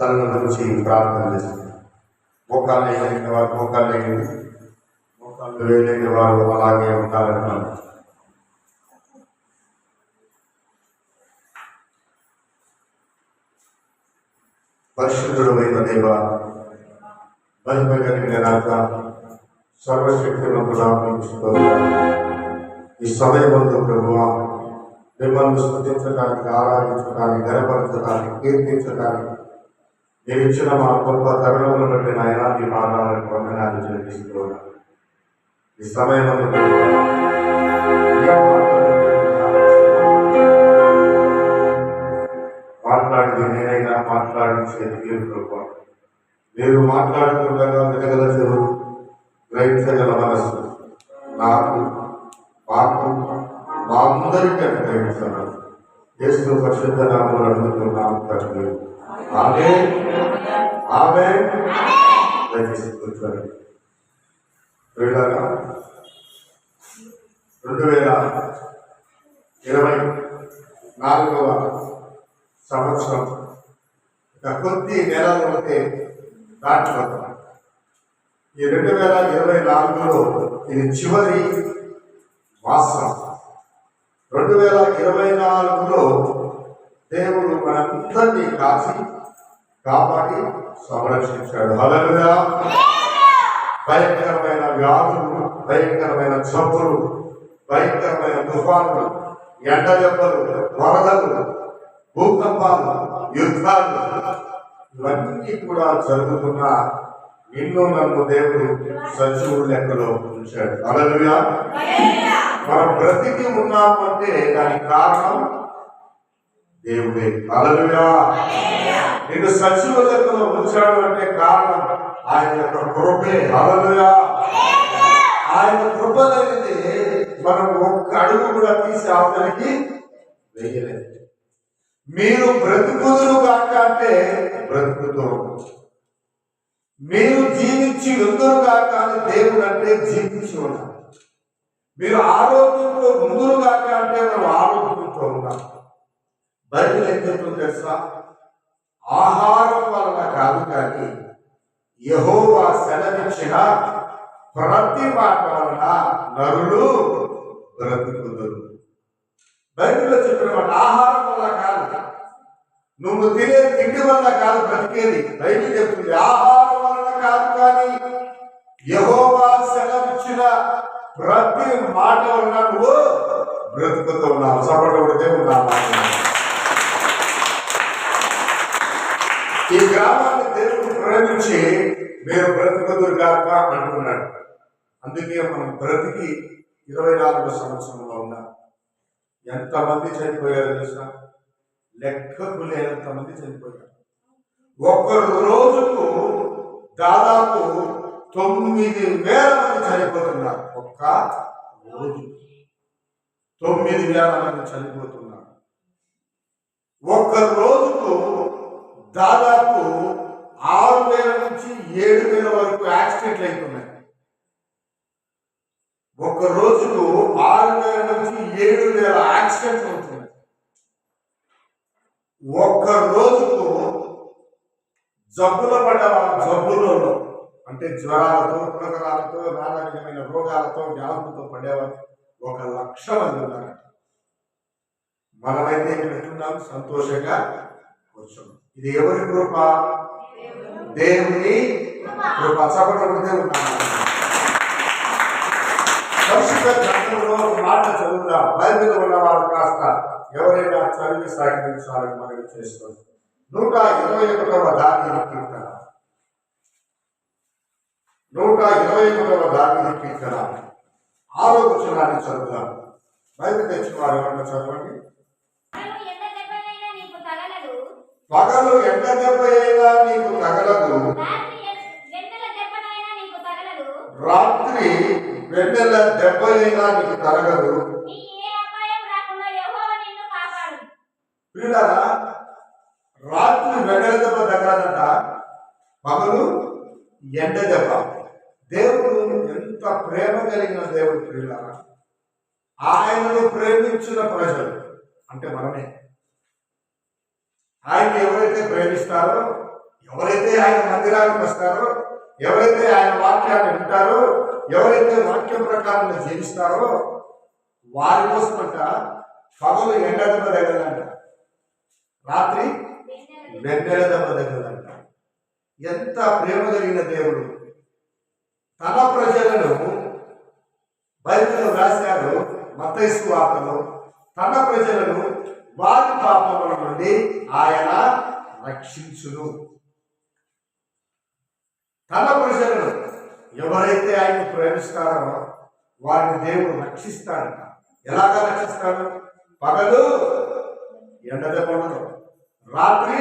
తన గురించి ప్రార్థన చేస్తుంది. మోకాళ్ళు వేయలేని వారు మోకాళ్ళు వేయండి, మోకాళ్ళు వేయలేని వారు అలాగే ఉంటారన్నమాట. పరిశుద్ధుడు అయిన దేవ, మహిమ కలిగిన రాజా, సర్వశక్తివంతుడా, ఈ సమయమందు ప్రభువా మిమ్మల్ని స్తుతించడానికి, ఆరాధించడానికి, గణపరచడానికి, కీర్తించడానికి మీరు ఇచ్చిన మా గొప్ప తరుణములను బట్టి నాయన మీ పాదాలను వందనాలు చెల్లిస్తూ ఈ సమయమందు మాట్లాడింది నేనైనా మాట్లాడించేది మీరు ప్రభు. మీరు మాట్లాడుతుండగా వినగల చెవులు, గ్రహించగల మనస్సు నాకు, మాకు, మా అందరికీ అనుగ్రహించారు. యేసు పరిశుద్ధ నామములో అడుగుతున్నాము తండ్రి. ఆమేన్. ఆమేన్. దయచేసి కూర్చోండి. 2024వ సంవత్సరం కొద్ది నెలలకే దాటిపోతాం. ఈ 2024లో ఇది చివరి మాసం. 2024లో దేవుడు మనందరినీ కాచి కాపాడి సంరక్షించాడు. హల్లెలూయా. భయంకరమైన వ్యాధులు, భయంకరమైన జబ్బులు, భయంకరమైన తుఫానులు, ఎండ దెబ్బలు, వరదలు, భూకంపాలు, యుద్ధాలు ఇవన్నీ కూడా జరుగుతున్న నిన్ను నన్ను దేవుడు సజీవుల లెక్కలో ఉంచాడు. హల్లెలూయా. మనం బ్రతికి ఉన్నాము అంటే దానికి కారణం దేవుడే. హల్లెలూయా. నిన్ను సజీవ లెక్కలో ఉంచాడు అంటే కారణం ఆయన యొక్క కృపే. హల్లెలూయా. ఆయన కృప లేనిదే మనం ఒక్క అడుగు కూడా తీసి అవతలికి వేయలేదు. మీరు బ్రతుకుదురు కాక అంటే బ్రతుకుతూ, మీరు జీవించి ఉందరు కాక అని దేవుడు అంటే జీవించి ఉన్నాం. మీరు ఆరోగ్యంతో ముందురు కాక అంటే మనం ఆరోగ్యంతో ఉన్నాం. బైబిల్ ఏం చెప్తుందో తెలుసా? ఆహారం వలన కాదు కానీ యెహోవా సెలవిచ్చిన ప్రతి మాట వలన నరులు బ్రతుకుదురు. బైబిల్లో చెప్పిన మాట ఆహారం వల్ల కాదు, నువ్వు తినే తిండి వల్ల కాదు బ్రతికేది. బైబిల్ చెప్తుంది ఆహారం వలన కాదు కానీ యెహోవా సెలవిచ్చిన ప్రతి మాట వలన నువ్వు బ్రతుకుతూ ఉన్నావు. సపడబడితే ఉన్నావు. ఈ గ్రామాన్ని దేవుడు ప్రేమించి మీరు బ్రతుకుదురు గాక అంటున్నాడు. అందుకే మనం బ్రతికి 24వ సంవత్సరంలో ఉన్నాం. ఎంతమంది చనిపోయారు తెలుసా? లెక్కకు లేనంత మంది చనిపోయారు. ఒక్క రోజుకు దాదాపు 9,000 మంది చనిపోతున్నారు. ఒక్క రోజు 9,000 మంది చనిపోతున్నారు. ఒక్క రోజుకు దాదాపు 6,000 నుంచి 7,000 వరకు యాక్సిడెంట్లు అవుతున్నాయి. ఒక రోజుకు 6,000 నుంచి 7,000 యాక్సిడెంట్లు అవుతున్నాయి. ఒక్క రోజుకు జబ్బుల పడ్డ జబ్బులలో అంటే జ్వరాలతో, పునకరాలతో, నానా విధమైన రోగాలతో, వ్యాధులతో పడేవారు 1,00,000 మంది ఉన్నారు. మనమైతే ఎట్లున్నాం? సంతోషంగా కూర్చున్నాం. ఇది ఎవరి కృప? దేవుని కృప. చప్పట్లతో ఉన్నాము. పరిశుద్ధ గ్రంథంలో మాట చదువుదాం. బైబిల్ ఉన్నవారు కాస్త ఎవరైనా చదివి సాగించాలని మనవి చేస్తుంది. 121వ దావీదు కీర్తన, 121వ దావీదు కీర్తన 6వ వచనాన్ని చదువుదాం. బైబిల్ తెచ్చిన వారు ఏమన్నా చదవండి. పగలు ఎండ దెబ్బ అయినా నీకు తగలదు, రాత్రి వెన్నెల దెబ్బ అయినా నీకు తగలదు. ప్రియులారా, రాత్రి వెన్నెల దెబ్బ తగలదంట, పగలు ఎండ దెబ్బ. దేవుడు ఎంత ప్రేమ కలిగిన దేవుడు ప్రియులారా. ఆయనను ప్రేమించిన ప్రజలు అంటే మనమే. ఆయన ఎవరైతే ప్రేమిస్తారో ఎవరైతే ఆయన మందిరానికి వస్తారో, ఎవరైతే ఆయన వాక్యాన్ని వింటారో, ఎవరైతే వాక్యం ప్రకారం జీవిస్తారో వారి కోసమంట పగలు ఎండ దెబ్బ తగలంట, రాత్రి వెన్నెల దెబ్బ తగలంట. ఎంత ప్రేమ కలిగిన దేవుడు! తన ప్రజలను బైబిల్లో రాశారు మత్తయి సువార్తలో, తన ప్రజలను వారి పాపముల నుండి ఆయన రక్షించును. తన ప్రజలను ఎవరైతే ఆయన ప్రేమిస్తారో వారిని దేవుడు రక్షిస్తాడంట. ఎలాగా రక్షిస్తాడు? పగలు ఎండ దెబ్బ ఉండదు, రాత్రి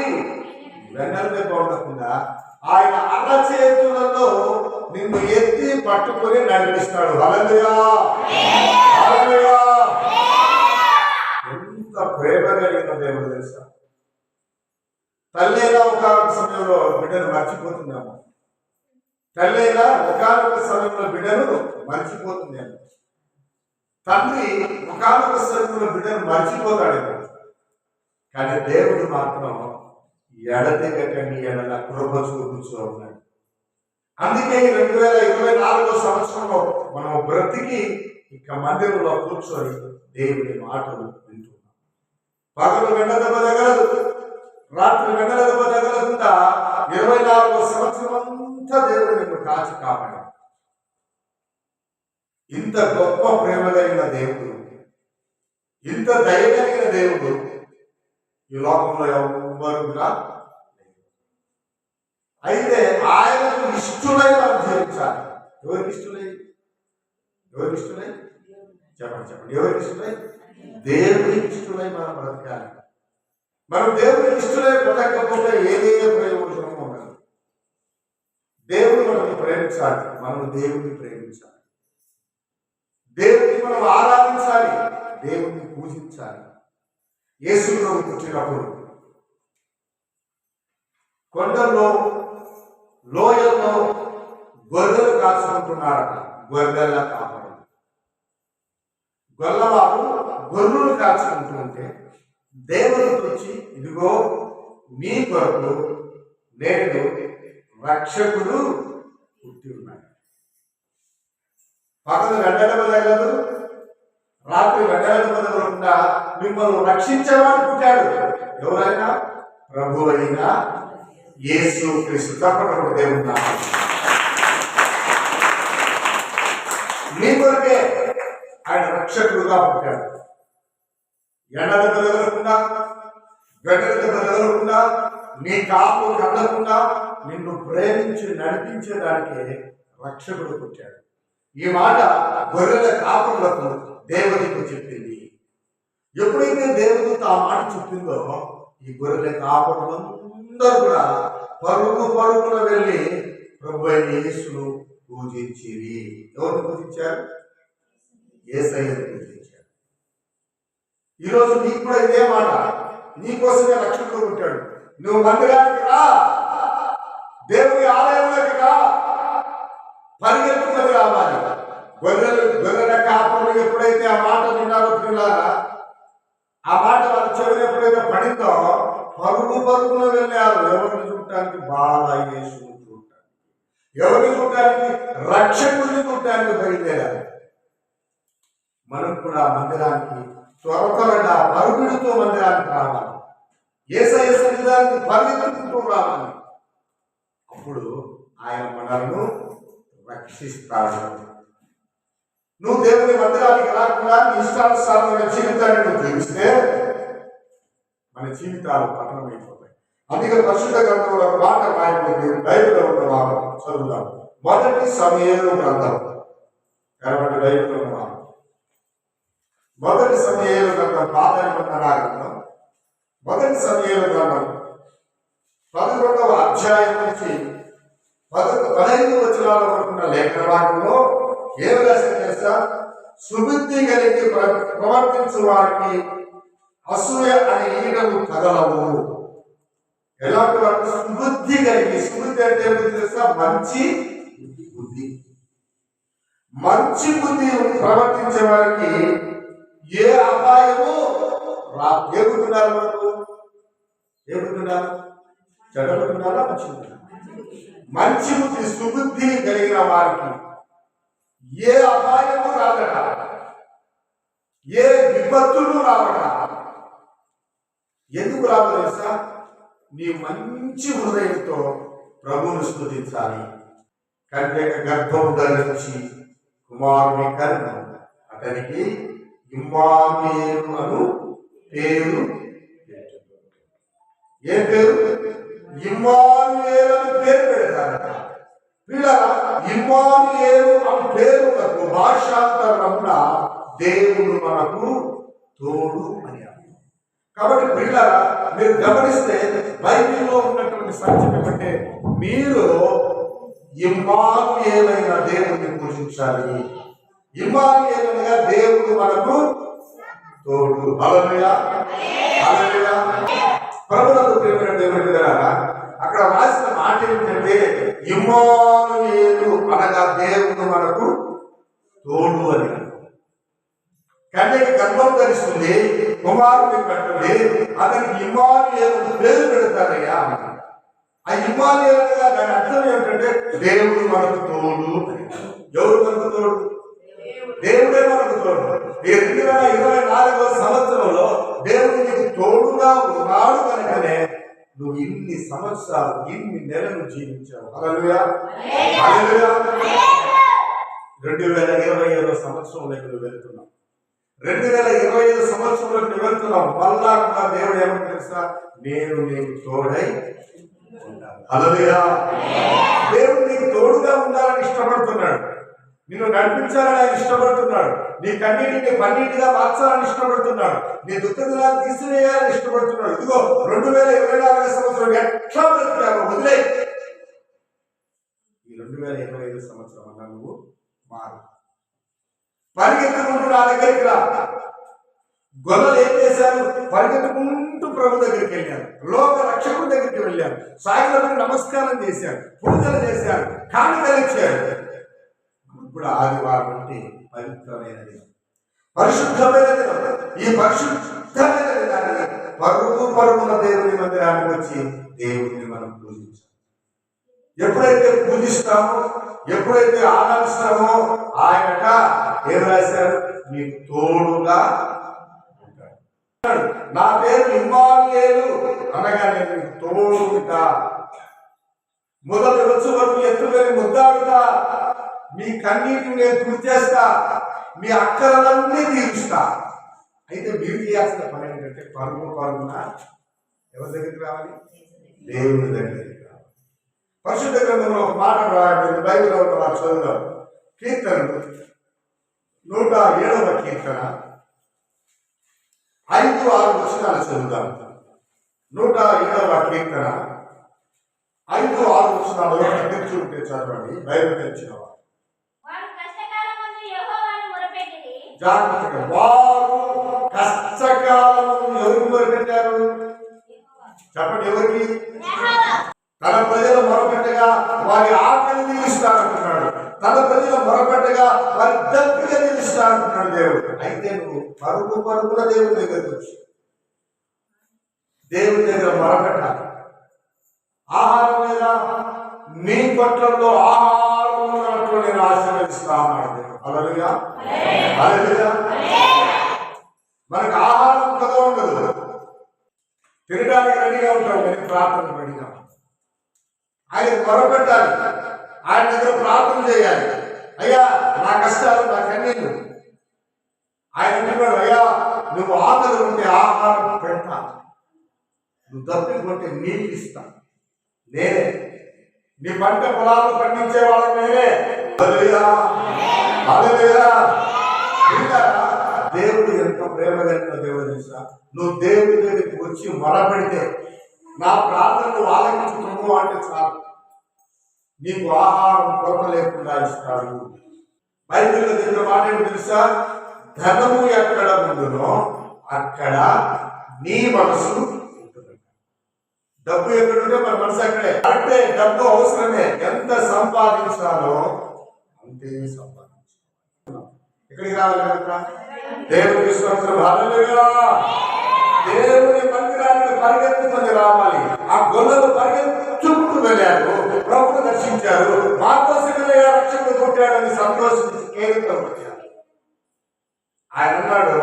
వెన్నెల దెబ్బ ఉండకుండా ఆయన అరచేతులలో నిన్ను ఎత్తి పట్టుకొని నడిపిస్తాడు. హల్లెలూయా, హల్లెలూయా. ఎంత ప్రేమ కలిగిన దేవుడు తెలుసా? తల్లైనా ఒకనొక సమయంలో బిడ్డను మర్చిపోతున్నాము. తల్లైనా ఒకనొక సమయంలో బిడ్డను మర్చిపోతున్నాము. తండ్రి ఒకనొక సమయంలో బిడ్డను మర్చిపోతాడేమో, కానీ దేవుడు మాత్రం ఎడతెగకని ఎడల కృప చూపుతూ ఉన్నాడు. అందుకే 2024 సంవత్సరంలో మనం బ్రతికి ఇక మందిరంలో కూర్చొని దేవుని మాటలు వింటున్నాం. పగలు వెంట దెబ్బ తగలదు, రాత్రి వెన్నెల దెబ్బ తగలకుండా 24 సంవత్సరం అంతా దేవుడు నిన్ను కాచి కాపాడు. ఇంత గొప్ప ప్రేమ కలిగిన దేవుడు, ఇంత దయ కలిగిన దేవుడు ఈ లోకంలో ఎవరు కూడా. అయితే ఆయనకు ఇష్టలై మనం జీవించాలి. ఎవరికి ఇష్టలై? ఎవరికి ఇష్టలై? చెప్పండి చెప్పండి. ఎవరికి ఇష్టలై? దేవుడికి ఇష్టలై మనం బ్రతకాలి. మనం దేవుడికి ఇష్టలై బ్రతకపోతే ఏదే ప్రయోజనం ఉండదు. దేవుడు మనల్ని ప్రేమించాలి, మనం దేవుడిని ప్రేమించాలి, దేవుడిని మనం ఆరాధించాలి, దేవుడిని పూజించాలి. యేసు ప్రభు పుట్టినప్పుడు కొండల్లో లోయల్లో గొర్రెలు కాచుకుంటున్నారట. గొర్రెల కాపరు గొల్లవారు గొర్రెలు కాచుకుంటూ ఉంటే దేవుడికి వచ్చి, ఇదిగో మీ కొరకు నేను రక్షకుడు పుట్టి ఉన్నాడు. పగలు వెంటనే తగలదు, రాత్రి వెంటనే తగలకుండా మిమ్మల్ని రక్షించేవాడు పుట్టాడు. ఎవరైనా ప్రభు అయినా యేసు క్రీస్తు. తప్పకుండా దేవుడు మీ కొరకే ఆయన రక్షకుడుగా పుట్టాడు. ఎండలకు తగలకుండా, గడ్డలకు తగలకుండా, నీ కాపు కదలకుండా నిన్ను ప్రేమించి నడిపించేదానికే రక్షకుడు పుట్టాడు. ఈ మాట గొర్రెల కాపులకు దేవుడికి చెప్పింది. ఎప్పుడైతే దేవుడితో ఆ మాట చెప్పిందో ఈ గొర్రెల కాపులందరూ కూడా పరుగున వెళ్ళి ప్రభు అయిన యేసును పూజించిరి. ఎవరిని పూజించారు? యేసయ్యను పూజించారు. ఈరోజు నీకు కూడా ఇదే మాట, నీకోసమే రక్షకుడు పుట్టాడు. నువ్వు మందిరానికి రా, దేవుని ఆలయంలోకి రా, పరిగెత్తుకొని రావాలి. గొర్రెల కాపులు ఎప్పుడైతే ఆ మాట విన్నారో పిల్లారా, ఆ మాట వాళ్ళ చెవిని ఎప్పుడైతే పడిందో పరుగున వెళ్ళారు. ఎవరిని చూడటానికి? బాగా యేసును చూడటానికి. ఎవరిని చూడటానికి? రక్షకుడిని చూడటానికి బయలుదేరారు. మనం కూడా మందిరానికి త్వరగా పరుగుడితో మందిరానికి రావాలి. యేసయ్య సన్నిధానికి పరిగెత్తుకుంటూ రావాలి. అప్పుడు ఆయన మనల్ని రక్షిస్తాడు. నువ్వు దేవుని మందిరానికి రాకుండా నీ ఇష్టానుసారమైన జీవితాన్ని నువ్వు జీవిస్తే మన జీవితాలు పతనమైపోతాయి. అందుకే పరిశుద్ధ గ్రంథంలో ఒక మాట రాయబడింది. బైబిల్లో ఉన్న మాట చదువుదాం. మొదటి సమూయేలు గ్రంథం. కాబట్టి బైబిల్లో ఉన్న మాట మొదటి సమూయేలు గ్రంథం, పాత నిబంధన గ్రంథం, మొదటి సమూయేలు గ్రంథం 11వ అధ్యాయం నుంచి 15 వచనాల వరకు ఉన్న లేఖన భాగంలో ఏం రాసిన తెలుసా? సుబుద్ధి కలిగి ప్రవర్తించు వారికి అసూయ అనే ఈగలు తగలవు. ఎలాంటి వారికి? సుబుద్ధి కలిగి. సుబుద్ధి అంటే ఏమిటి తెలుసా? మంచి బుద్ధి. మంచి బుద్ధి ప్రవర్తించే వారికి ఏ అపాయము రా. ఏ బుద్ధున్నారు మనకు? ఏ బుద్ధున్నారు? చెడ్డబుద్ధి ఉండాలా, మంచి బుద్ధి? మంచి బుద్ధి సుబుద్ధి కలిగిన వారికి ఏ అపాయము రాదట, ఏ విపత్తులు రావట. ఎందుకు రావు తెలుసా? నీ మంచి హృదయంతో ప్రభువును స్తుతించాలి. కన్యక గర్భము ధరించి కుమారుని కన్న అతనికి ఇమ్మానుయేలు అను పేరు. ఏ పేరు? ఇమ్మానుయేలు అని పేరు పెడతారట. పిల్లరా, ఇమ్మానుయేలు అని పేరు భాషాంతరమున దేవుడు మనకు తోడు అని అర్థం. కాబట్టి పిల్లరా, మీరు గమనిస్తే బైబిల్లో ఉన్నటువంటి సత్యం ఏమంటే, మీరు ఇమ్మానుయేలైన దేవుడిని పూజించాలి. ఇమ్మానుయేలుగా దేవుడు మనకు తోడు. హల్లెలూయా, హల్లెలూయా. ప్రభువుకు ప్రియమైన దేవుని బిడ్డలారా, అక్కడ రాసిన మాట ఏమిటంటే ఇమ్మానుయేలు అనగా దేవుడు మనకు తోడు అని. కన్యక గర్భం ధరిస్తుంది, కుమారుని కట్టుంది, అతనికి ఇమ్మానుయేలు పేరు పెడతారయ్యా. ఆ ఇమ్మానుయేలుగా దాని అర్థం ఏమిటంటే దేవుడు మనకు తోడు. ఎవరు మనకు తోడు? దేవుడే మనకు తోడు. ఈ 2024వ సంవత్సరంలో దేవుడు నీకు తోడుగా ఉన్నాడు కనుకనే నువ్వు ఇన్ని సంవత్సరాలు, ఇన్ని నెలలు జీవించావు. హల్లెలూయా, హల్లెలూయా. 2025వ సంవత్సరంలోకి నువ్వు వెళ్తున్నావు. 2025 సంవత్సరంలోకి నువ్వు వెళ్తున్నావు. మళ్ళా కూడా దేవుడు ఏమని తెలుసా? నేను నీకు తోడై ఉంటాను. హల్లెలూయా. దేవుడు నీకు తోడుగా ఉండాలని ఇష్టపడుతున్నాడు. నిన్ను నడిపించాలని ఆయన ఇష్టపడుతున్నాడు. నీ కన్నీటిని పన్నీటిగా మార్చాలని ఇష్టపడుతున్నాడు. నీ దుఃఖ దినాలు తీసివేయాలని ఇష్టపడుతున్నాడు. ఇదిగో 2024 సంవత్సరం ఎట్లా బ్రతికావో వదిలే. ఈ 2025 సంవత్సరం అన్నా నువ్వు మారు. పరిగెత్తుకుంటూ నా దగ్గరికి రా. గొల్లలు ఏం చేశారు? పరిగెత్తుకుంటూ ప్రభు దగ్గరికి వెళ్ళారు, లోక రక్షకుడి దగ్గరికి వెళ్ళారు, సాయిలకు నమస్కారం చేశారు, పూజలు చేశారు, కానుకలు ఇచ్చారు. ఇప్పుడు ఆదివారం అంటే పవిత్రమైన దినం, పరిశుద్ధమైన దినం. ఈ పరిశుద్ధమైన దినాన్ని పరుగున దేవుని మందిరానికి వచ్చి దేవుడిని మనం పూజించాలి. ఎప్పుడైతే పూజిస్తామో, ఎప్పుడైతే ఆనందిస్తామో, ఆయనట ఏం రాశారు? నీకు తోడుగా ఉంటాడు. నా పేరు ఇమ్మానుయేలు అనగా నేను నీకు తోడుగా, మొదటి వచ్చి వరకు ఎత్తుకొని ముద్దాడుతా, మీ కన్నీటిని నేను తుడిచేస్తా, మీ అక్కరలన్నీ తీరుస్తా. అయితే మీరు చేయాల్సిన పని ఏంటంటే పరుగున ఎవరి దగ్గరికి రావాలి? దేవుని దగ్గరికి రావాలి. పరిశుద్ధ గ్రంథంలో ఒక మాట రాయండి, బైబిల్లో ఉన్న వారు చదువుదాం. కీర్తనలు 107వ కీర్తన 5-6 వచనాలు చదువుదాం. 107వ కీర్తన 5-6 వచనాలు తెరిచి ఉంటే చదవండి. బైబిల్ తెరిచిన వారు జాగ్రత్తగా. వారు కష్టకాలము ఎవరికి మొరపెట్టారు? చెప్పండి, ఎవరికి? తన ప్రజలు మొరపెట్టగా వారి ఆకలి తీరుస్తానంటున్నాడు. తన ప్రజలు మొరపెట్టగా వారి దప్పిక తీరుస్తానంటున్నాడు దేవుడు. అయితే నువ్వు పరుగున దేవుడి దగ్గరికి వచ్చి దేవుడి దగ్గర మొరపెట్టాలి. ఆహారం లేదా? నీ పొట్లలో ఆహారం ఉన్నట్లు నేను ఆశీర్వదిస్తా అన్నాడు దేవుడు. హల్లెలూయా, హల్లెలూయా. మనకు ఆహారం కదా ఉండదు, తినడానికి రెడీగా ఉంటాం, కానీ ప్రార్థన రెడీగా ఉంటాం. ఆయన మొరపెట్టాలి, ఆయన దగ్గర ప్రార్థన చేయాలి. అయ్యా నా కష్టాలు, నా కన్నీళ్ళు. ఆయన అంటున్నాడు, అయ్యా నువ్వు ఆకలి ఉంటే ఆహారం పెడతా, నువ్వు దప్పికుంటే నీళ్ళు ఇస్తా, నేనే. నీ పంట పొలాలు పండించే వాళ్ళకి నేనే. హల్లెలూయా, హల్లెలూయా. దేవుడు ఎంత ప్రేమ కలిగిన దేవుడు తెలుసా? నువ్వు దేవుడి దగ్గరికి వచ్చి మొరపెడితే, నా ప్రార్థనను ఆలకించుతున్నావు అంటే చాలు, నీకు ఆహారం కొరత లేకుండా ఇస్తాడు. బైబిల్లో చెప్పిన మాట ఏంటి తెలుసా? ధనము ఎక్కడ ఉండునో అక్కడ నీ మనసు ఉంటుంది. డబ్బు ఎక్కడుంటే మన మనసు అక్కడే. అంటే డబ్బు అవసరమే, ఎంత సంపాదించాలో అంతే సంపాదించాలి. ఇక్కడికి రావాలి కదా దేవుని స్తోత్రం. హల్లెలూయా. దేవుని మందిరానికి పరిగెత్తుకొని రావాలి. ఆ గొల్లలు పరిగెత్తుకుంటూ వెళ్ళారు, ప్రభువును దర్శించారు. మా కోసమే రక్షకుడు పుట్టాడని సంతోషించి కేరింతలు వచ్చారు. ఆయన అన్నాడు,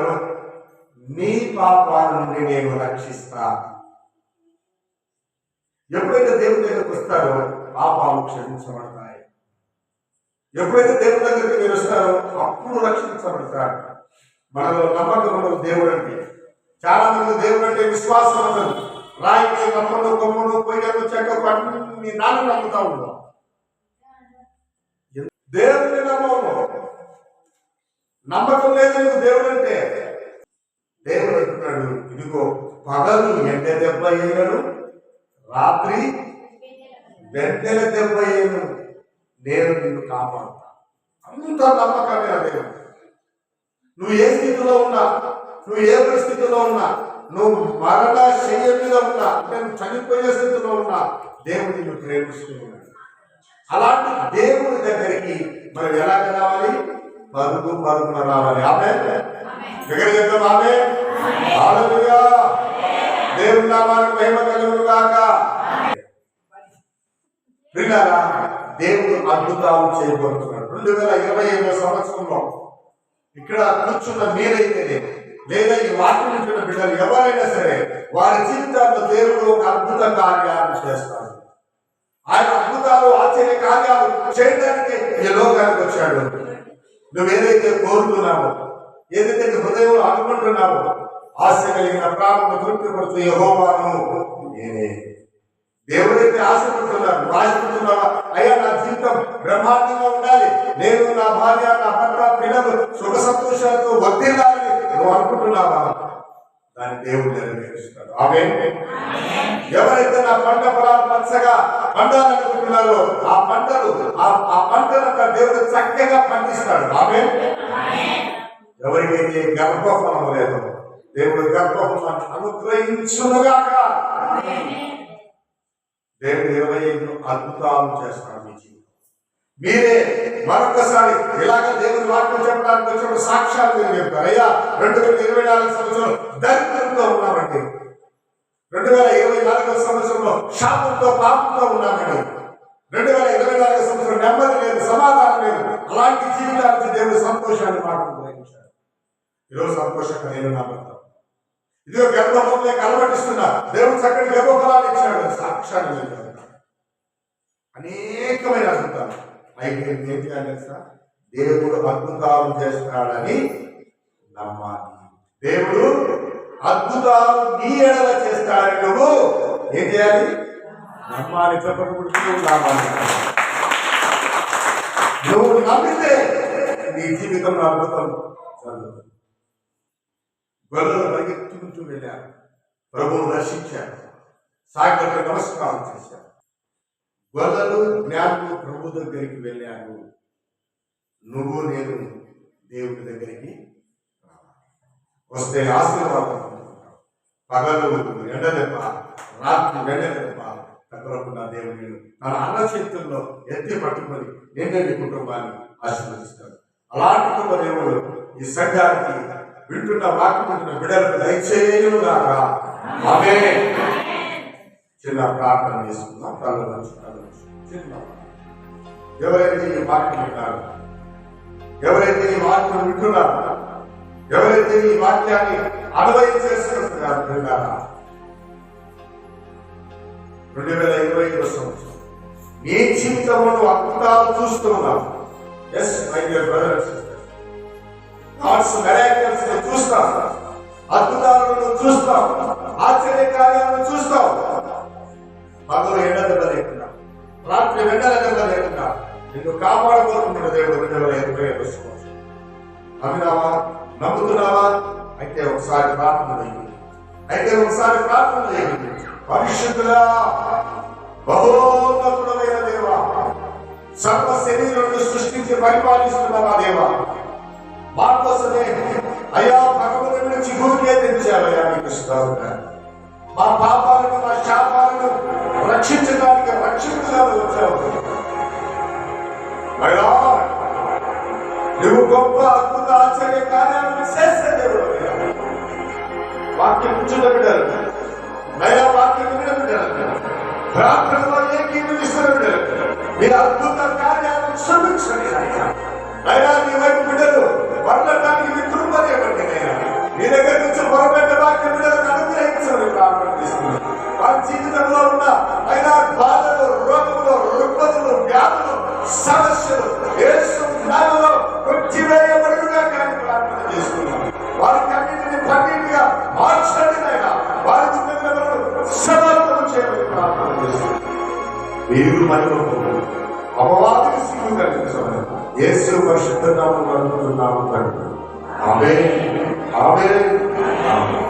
నీ పాపాల నుండి నేను రక్షిస్తా. ఎప్పుడైతే దేవుని దగ్గరికి వస్తారో పాపాలు క్షమించబడతాయి. ఎప్పుడైతే దేవుని దగ్గరికి మీరు వస్తారో అప్పుడు రక్షించబడతారు. మనలో నమ్మకం ఉండదు దేవుడు అంటే. చాలా మంది దేవుడు అంటే విశ్వాసం ఉండదు. రాయిని, రమ్మను, కొమ్మను, కొయ్యను, చెక్కకు అన్ని దాన్ని నమ్ముతా ఉన్నాం. దేవుడిని నమ్మము. నమ్మకం లేదు నీకు దేవుడు అంటే. దేవుడు అంటున్నాడు, ఇదిగో పగలు ఎండ దెబ్బ అయినను, రాత్రి వెన్నెల దెబ్బ అయినను నేను నిన్ను కాపాడుతా. అంత నమ్మకమే దేవుడు. నువ్వు ఏ స్థితిలో ఉన్నా, నువ్వు ఏ పరిస్థితిలో ఉన్నా, నువ్వు మరణ శయ్య మీద ఉన్నా, అంటే నువ్వు చనిపోయే స్థితిలో ఉన్నా, దేవుడు నిన్ను ప్రేమిస్తూ ఉన్నాడు. అలాంటి దేవుడి దగ్గరికి మనం ఎలాగ రావాలి? పరుగున రావాలి. ఆమేన్. దగ్గర చెప్తాం ఆమేన్. హల్లెలూయా. దేవుని నామానికి మహిమ కలుగును గాక. ప్రియులారా, దేవుడు అద్భుతాలు చేయబోతున్నాడు. 2025 సంవత్సరంలో ఇక్కడ కూర్చున్న మీరైతేనే, లేదా ఈ వాక్యం ఉంటున్న బిడ్డలు ఎవరైనా సరే, వారి జీవితాల్లో దేవుడు ఒక అద్భుత కార్యాలు చేస్తాడు. ఆయన అద్భుతాలు, ఆశ్చర్య కార్యాలు చేయడానికి ఈ లోకానికి వచ్చాడు. నువ్వేదైతే కోరుతున్నావో, ఏదైతే నీ హృదయంలో అనుకుంటున్నావో, ఆశ కలిగిన ప్రాణము తృప్తిపడుతూ యెహోవాను నేనే. దేవుడైతే ఆశపడుతున్నావా? అయ్యా నా జీవితం బ్రహ్మాండంగా ఉండాలి, నేను, నా భార్య, నా భర్త, పిల్లలు సుఖ సంతోషాలతో వర్ధిల్లాలని నువ్వు అనుకుంటున్నావా? దాన్ని దేవుడు నెరవేరుస్తాడు. ఆమేన్. ఎవరైతే నా పంట పొలాలు పచ్చగా పండాలనుకుంటున్నారో ఆ పంటనంతా దేవుడు చక్కగా పండిస్తాడు. ఆమేన్. ఎవరికైతే గర్భఫలం లేదో దేవుడు గర్భఫలం అనుగ్రహించునుగాక. దేవుడు 25 అద్భుతాలు చేస్తాడు మీ జీవితం. మీరే మరొకసారి ఇలాగ దేవుని వాక్యం చెప్పడానికి వచ్చినప్పుడు సాక్ష్యాలు మీరు చెప్తారు. అయ్యా 2024 సంవత్సరం దరిద్రంతో ఉన్నామండి, 2024 సంవత్సరంలో శాపంతో పాపంతో ఉన్నామండి, 2024 సంవత్సరం నెమ్మది లేదు, సమాధానం లేదు. అలాంటి జీవితానికి దేవుడు సంతోషాన్ని మాటలు గ్రహించాడు. ఈరోజు సంతోషంగా నేను నా భర్త ఇదిగో గర్భఫలంలో కలవటిస్తున్నా, దేవుడు చక్కటి గర్భఫలాన్ని ఇచ్చాడు. సాక్ష్యాన్ని మీరు అనేకమైన అద్భుతాలు. అయితే ఏం చేయాలి తెలుసా? దేవుడు అద్భుతాలు చేస్తాడని నమ్మాలి. దేవుడు అద్భుతాలు నీ ఎడల చేస్తాడని నువ్వు ఏం చేయాలి? నమ్మాలి. చెప్పకూడదు, నమ్మాలి. నువ్వు నమ్మితే నీ జీవితంలో అద్భుతం జరుగుతుంది. గొల్లలు పరిగెత్తుకుంటూ వెళ్ళారు, ప్రభువును దర్శించారు, సాగిలకు నమస్కారం చేశారు. గొల్లలు జ్ఞానులు ప్రభు దగ్గరికి వెళ్ళారు. నువ్వు నేను దేవుడి దగ్గరికి వస్తే ఆశీర్వాదం పొందుకుంటావు. పగలు ఎండ దెబ్బ, రాత్రి వెండ దెబ్బ తగ్గకుండా దేవుడు తన అన్న చేతుల్లో ఎత్తి పట్టుకొని నేనే నీ కుటుంబాన్ని ఆశీర్వదిస్తాడు. అలాంటి కుటుంబ దేవుడు ఈ సంఘానికి వింటున్న వాక్యం బిడ్డలకు దయచేయునుగాక. ఆమేన్. చిన్న ప్రార్థన చేసుకుందాం. చిన్న ఎవరైతే ఈ వాక్యం వింటారో, ఎవరైతే ఈ వాక్యం వింటున్నారో, ఎవరైతే ఈ వాక్యాన్ని అనుభవం చేసుకుంటున్నారు విన్నారా, 2025 సంవత్సరం నీ జీవితంలో అద్భుతాలు చూస్తూ ఉన్నావు. Yes my dear brothers and sisters, God's miracles ని చూస్తాం, అద్భుతాలను చూస్తాం, ఆశ్చర్య కార్యాలను చూస్తాం. పగలు ఎండ దెబ్బ లేకుండా, రాత్రి వెంటల దెబ్బ లేకుండా నిన్ను కాపాడబోతున్నాడు దేవుడు 2025 సంవత్సరం. నమ్మినావా? నమ్ముతున్నావా? అయితే ఒకసారి ప్రార్థన చేయండి. పరిశుద్ధుడా, బహోన్నతుడైన దేవా, సర్వ శరీరాలను సృష్టించి పరిపాలిస్తున్నావా దేవా, మా కోసమే అయ్యా భగవంతుడి నుంచి భూమికే తెచ్చావయ్యా. మీకు స్తోత్రం. మా పాపాలను, మా శాపాలను రక్షించడానికి రక్షకులుగా వచ్చావు. అయ్యా నువ్వు గొప్ప అద్భుత ఆశ్చర్య కార్యాలను చేసే దేవుడు. వాక్యం కూర్చున్న బిడ్డలు ప్రార్థనలో ఏకీభవిస్తున్న మీ అద్భుత కార్యాలను క్షమించండి ఆయన. అయినా నీ వైపు బిడ్డలు వర్ణటానికి మీ కృపదేవండి నేను మీ దగ్గర నుంచి పొరబెట్ట వాక్య బిడ్డలకు అనుగ్రహించండి ప్రార్థన చేస్తున్నాను. వారి జీవితంలో ఉన్న అయినా బాధలు, రోగములు, రుగ్మతులు, వ్యాధులు, సమస్యలు యేసు నామములో కొట్టివేయబడుగా కానీ ప్రార్థన చేస్తున్నాను. వారికి అన్నింటినీ పన్నీటిగా మార్చండి నాయన. వారి జీవితంలో సమర్థం చేయమని ప్రార్థన చేస్తున్నాను. మీరు మనలో అపవాదికి సిగ్గు కలిగించమని యేసు పరిశుద్ధ నామములో అడుగుతున్నాము తండ్రి. ఆమేన్. ఆమేన్. ఆమేన్.